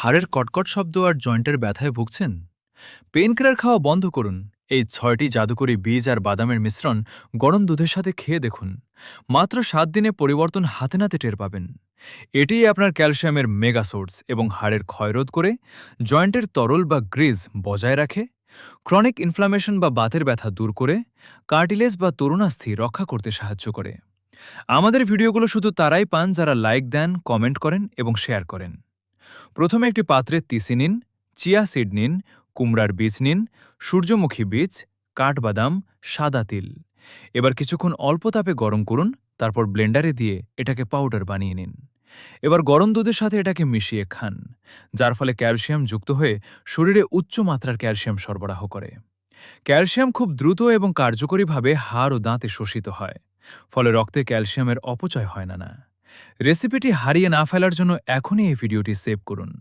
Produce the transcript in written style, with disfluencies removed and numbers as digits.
হাড়ের কটকট শব্দ আর জয়েন্টের ব্যথায় ভুগছেন? পেইনকিলার খাওয়া বন্ধ করুন। এই ৬টি জাদুকরী বীজ আর বাদামের মিশ্রণ গরম দুধের সাথে খেয়ে দেখুন। মাত্র ৭ দিনে পরিবর্তন হাতে নাতে টের পাবেন। এটিই আপনার ক্যালসিয়ামের মেগা সোর্স এবং হাড়ের ক্ষয়রোধ করে, জয়েন্টের তরল বা গ্রিজ বজায় রাখে, ক্রনিক ইনফ্লামেশন বা বাতের ব্যথা দূর করে, কার্টিলেজ বা তরুণাস্থি রক্ষা করতে সাহায্য করে। আমাদের ভিডিওগুলো শুধু তারাই পান যারা লাইক দেন, কমেন্ট করেন এবং শেয়ার করেন। প্রথমে একটি পাত্রে তিসি নিন, চিয়া সিড নিন, কুমড়ার বীজ নিন, সূর্যমুখী বীজ, কাঠবাদাম, সাদা তিল। এবার কিছুক্ষণ অল্প তাপে গরম করুন, তারপর ব্লেন্ডারে দিয়ে এটাকে পাউডার বানিয়ে নিন। এবার গরম দুধের সাথে এটাকে মিশিয়ে খান, যার ফলে ক্যালসিয়াম যুক্ত হয়ে শরীরে উচ্চ মাত্রার ক্যালসিয়াম সরবরাহ করে। ক্যালসিয়াম খুব দ্রুত এবং কার্যকরীভাবে হাড় ও দাঁতে শোষিত হয়, ফলে রক্তে ক্যালসিয়ামের অপচয় হয় না। রেসিপিটি হারিয়ে না ফেলার জন্য এখনই এই ভিডিওটি সেভ করুন।